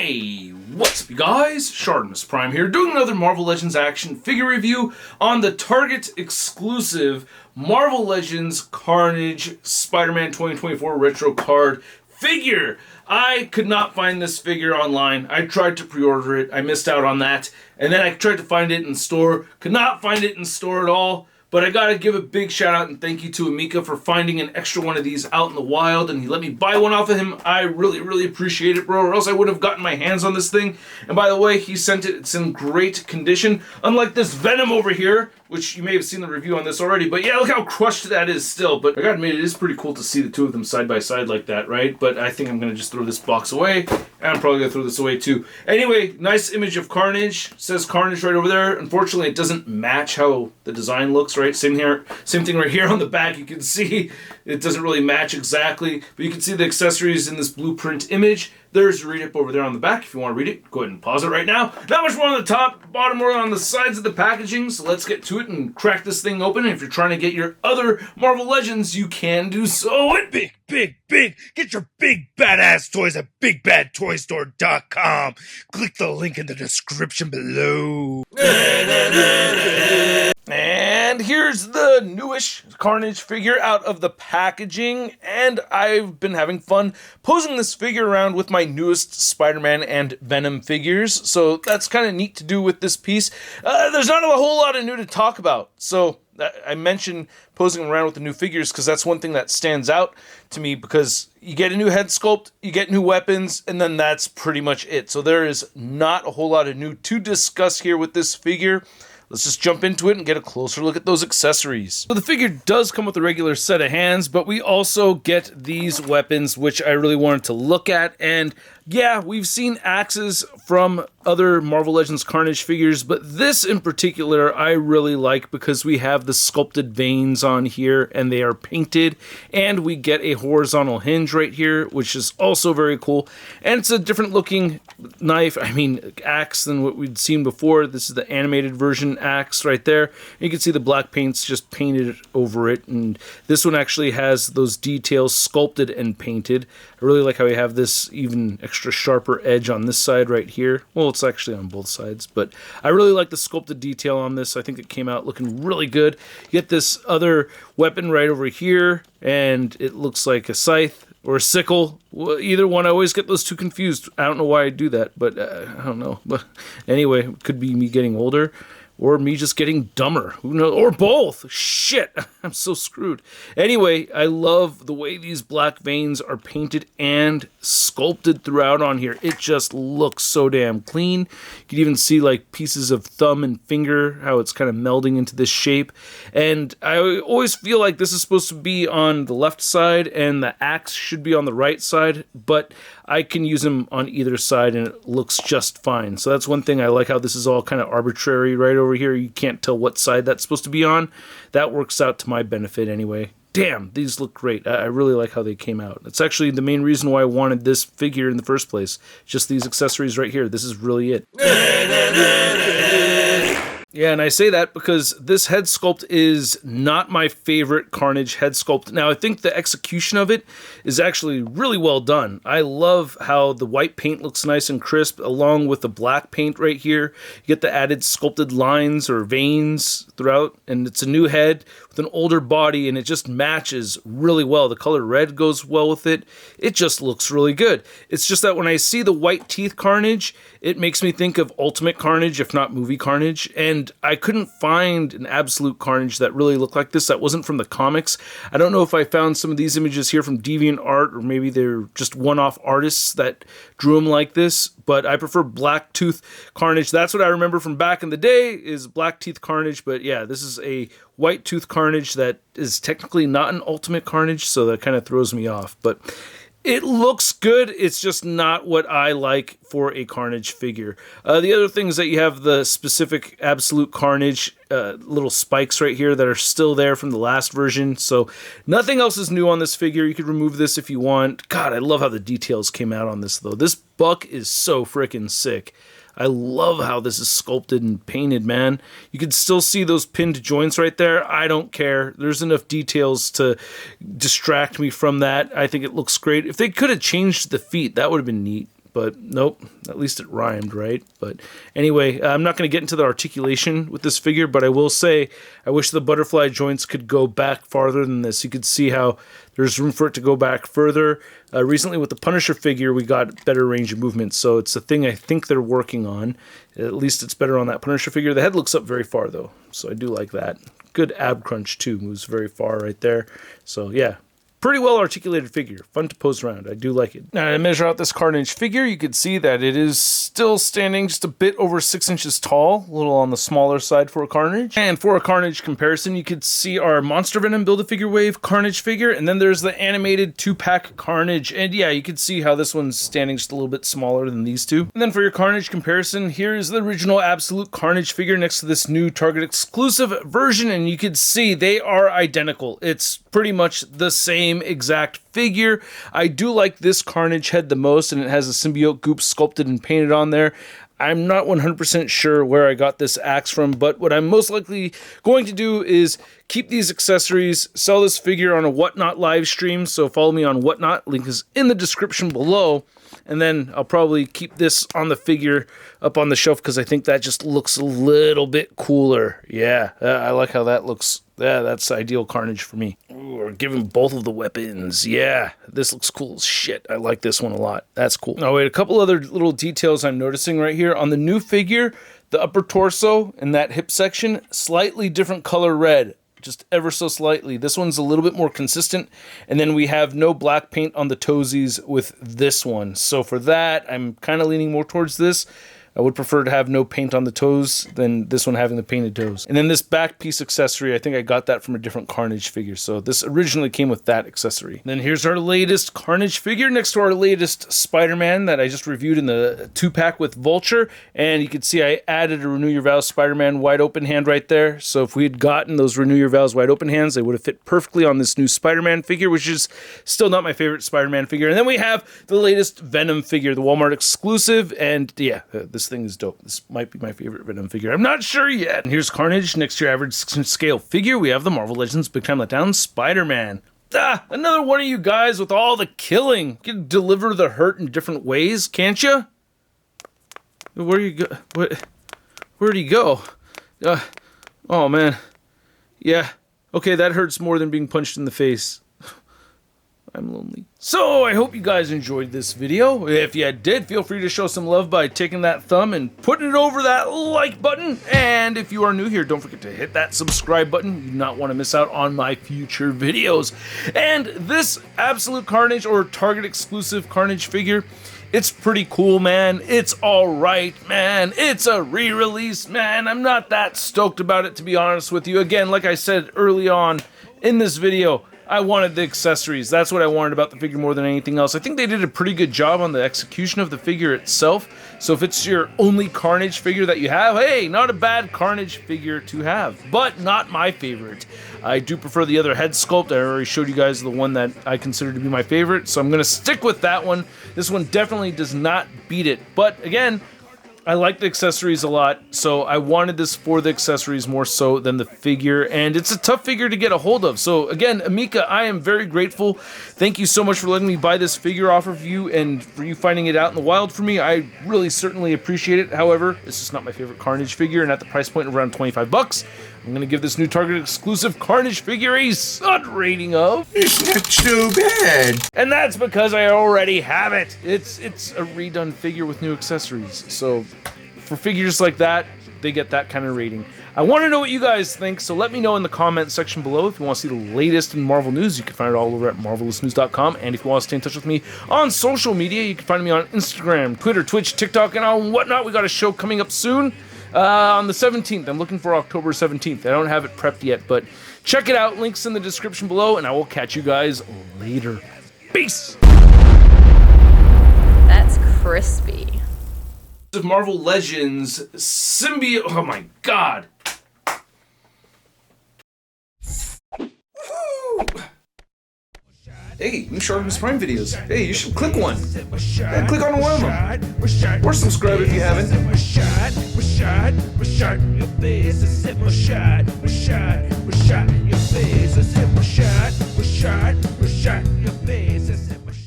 Hey, what's up you guys? ShartimusPrime here, doing another Marvel Legends action figure review on the Target exclusive Marvel Legends Carnage Spider-Man 2024 retro card figure. I could not find this figure online. I tried to pre-order it, I missed out on that, and then I tried to find it in store, could not find it in store at all. But I gotta give a big shout out and thank you to Amika for finding an extra one of these out in the wild, and he let me buy one off of him. I really appreciate it, bro, or else I would have gotten my hands on this thing. And by the way, he sent it, it's in great condition, unlike this Venom over here, which you may have seen the review on this already, but yeah, look how crushed that is still. But I gotta admit, it is pretty cool to see the two of them side by side like that, right? But I think I'm gonna just throw this box away, and I'm probably gonna throw this away too. Anyway, nice image of Carnage, it says Carnage right over there. Unfortunately, it doesn't match how the design looks, right? Same thing right here on the back. You can see it doesn't really match exactly, but you can see the accessories in this blueprint image. There's a read-up over there on the back. If you want to read it, go ahead and pause it right now. Not much more on the top, bottom, or on the sides of the packaging, so let's get to it and crack this thing open. And if you're trying to get your other Marvel Legends, you can do so. And Big! Get your big badass toys at BigBadToyStore.com. Click the link in the description below. And here's the newish Carnage figure out of the packaging, and I've been having fun posing this figure around with my newest Spider-Man and Venom figures, so that's kind of neat to do with this piece. There's not a whole lot of new to talk about, so I mentioned posing around with the new figures because that's one thing that stands out to me, because you get a new head sculpt, you get new weapons, and then that's pretty much it. So there is not a whole lot of new to discuss here with this figure. Let's just jump into it and get a closer look at those accessories. So the figure does come with a regular set of hands, but we also get these weapons, which I really wanted to look at. And yeah, we've seen axes from other Marvel Legends Carnage figures, but this in particular I really like because we have the sculpted veins on here and they are painted, and we get a horizontal hinge right here, which is also very cool. And it's a different looking axe than what we'd seen before. This is the animated version axe right there. You can see the black paint's just painted over it, and this one actually has those details sculpted and painted. I really like how we have this even extra sharper edge on this side right here. Well, it's actually on both sides, but I really like the sculpted detail on this. I think it came out looking really good. You get this other weapon right over here, and it looks like a scythe or a sickle. Well, either one. I always get those two confused. I don't know why I do that, but I don't know. But anyway, it could be me getting older, or me just getting dumber. Who knows? Or both. Shit, I'm so screwed. Anyway, I love the way these black veins are painted and sculpted throughout on here. It just looks so damn clean. You can even see like pieces of thumb and finger, how it's kind of melding into this shape. And I always feel like this is supposed to be on the left side and the axe should be on the right side, but I can use them on either side and it looks just fine. So that's one thing I like, how this is all kind of arbitrary right over here. You can't tell what side that's supposed to be on. That works out to my benefit anyway. Damn, these look great. I really like how they came out. It's actually the main reason why I wanted this figure in the first place. Just these accessories right here. This is really it. Yeah, and I say that because this head sculpt is not my favorite Carnage head sculpt. Now, I think the execution of it is actually really well done. I love how the white paint looks nice and crisp, along with the black paint right here. You get the added sculpted lines or veins throughout, and it's a new head with an older body, and it just matches really well. The color red goes well with it. It just looks really good. It's just that when I see the white teeth Carnage, it makes me think of Ultimate Carnage, if not movie Carnage, and I couldn't find an absolute Carnage that really looked like this that wasn't from the comics. I don't know if I found some of these images here from DeviantArt, or maybe they're just one-off artists that drew them like this, but I prefer Black Tooth Carnage. That's what I remember from back in the day, is Black Teeth Carnage, but yeah, this is a White Tooth Carnage that is technically not an Ultimate Carnage, so that kind of throws me off, but it looks good. It's just not what I like for a Carnage figure. The other thing is that you have the specific Absolute Carnage little spikes right here that are still there from the last version. So nothing else is new on this figure. You could remove this if you want. God, I love how the details came out on this though. This buck is so freaking sick. I love how this is sculpted and painted, man. You can still see those pinned joints right there. I don't care. There's enough details to distract me from that. I think it looks great. If they could have changed the feet, that would have been neat. but nope, at least it rhymed, right? But anyway, I'm not going to get into the articulation with this figure, but I will say I wish the butterfly joints could go back farther than this. You could see how there's room for it to go back further. Recently with the Punisher figure, we got better range of movement, so it's a thing I think they're working on. At least it's better on that Punisher figure. The head looks up very far, though, so I do like that. Good ab crunch, too. Moves very far right there. So, yeah. Pretty well articulated figure. Fun to pose around. I do like it. Now, to measure out this Carnage figure, you can see that it is still standing just a bit over 6 inches tall. A little on the smaller side for a Carnage. And for a Carnage comparison, you could see our Monster Venom Build-A-Figure Wave Carnage figure. And then there's the animated 2-pack Carnage. And yeah, you can see how this one's standing just a little bit smaller than these two. And then for your Carnage comparison, here's the original Absolute Carnage figure next to this new Target exclusive version. And you can see they are identical. It's pretty much the same exact figure. I do like this Carnage head the most, and it has a symbiote goop sculpted and painted on there. I'm not 100% sure where I got this axe from, but what I'm most likely going to do is keep these accessories, sell this figure on a Whatnot live stream, so follow me on Whatnot, link is in the description below, and then I'll probably keep this on the figure up on the shelf because I think that just looks a little bit cooler. Yeah, I like how that looks. Yeah, that's ideal Carnage for me. Ooh, we're giving both of the weapons. Yeah, this looks cool as shit. I like this one a lot. That's cool. Oh, wait, a couple other little details I'm noticing right here. On the new figure, the upper torso and that hip section, slightly different color red. Just ever so slightly. This one's a little bit more consistent. And then we have no black paint on the toesies with this one. So for that, I'm kind of leaning more towards this. I would prefer to have no paint on the toes than this one having the painted toes. And then this back piece accessory, I think I got that from a different Carnage figure. So this originally came with that accessory. Then here's our latest Carnage figure next to our latest Spider-Man that I just reviewed in the 2-pack with Vulture. And you can see I added a Renew Your Vows Spider-Man wide open hand right there. So if we had gotten those Renew Your Vows wide open hands, they would have fit perfectly on this new Spider-Man figure, which is still not my favorite Spider-Man figure. And then we have the latest Venom figure, the Walmart exclusive. And yeah, this thing is dope. This might be my favorite Venom figure. I'm not sure yet. And here's Carnage. Next to your average 6-inch scale figure, we have the Marvel Legends Big Time Letdown Spider-Man. Another one of you guys with all the killing. You can deliver the hurt in different ways, can't you? Where do you go? Where'd he go? Oh man. Yeah. Okay, that hurts more than being punched in the face. I'm lonely. So I hope you guys enjoyed this video. If you did, feel free to show some love by taking that thumb and putting it over that like button. And if you are new here, don't forget to hit that subscribe button. You do not want to miss out on my future videos. And this Absolute Carnage or Target exclusive Carnage figure, it's pretty cool, man. It's alright, man. It's a re-release, man. I'm not that stoked about it, to be honest with you. Again, like I said early on in this video, I wanted the accessories. That's what I wanted about the figure more than anything else. I think they did a pretty good job on the execution of the figure itself. So if it's your only Carnage figure that you have, hey, not a bad Carnage figure to have, but not my favorite. I do prefer the other head sculpt. I already showed you guys the one that I consider to be my favorite, so I'm going to stick with that one. This one definitely does not beat it. But again, I like the accessories a lot, so I wanted this for the accessories more so than the figure, and it's a tough figure to get a hold of. So again, Amika, I am very grateful. Thank you so much for letting me buy this figure off of you and for you finding it out in the wild for me. I really certainly appreciate it. However, it's just not my favorite Carnage figure, and at the price point of around 25 bucks, I'm going to give this new Target exclusive Carnage figure a stud rating of... It's not too bad. And that's because I already have it. It's a redone figure with new accessories. So for figures like that, they get that kind of rating. I want to know what you guys think, so let me know in the comment section below. If you want to see the latest in Marvel news, you can find it all over at marvelousnews.com. And if you want to stay in touch with me on social media, you can find me on Instagram, Twitter, Twitch, TikTok, and on Whatnot. We got a show coming up soon. On the 17th. I'm looking for October 17th. I don't have it prepped yet, but check it out. Links in the description below, and I will catch you guys later. Peace! That's crispy. Of Marvel Legends symbiote. Oh my god! Hey, new ShartimusPrime videos. Hey, you should click one. Yeah, click on one of them. Or subscribe if you haven't. Your face,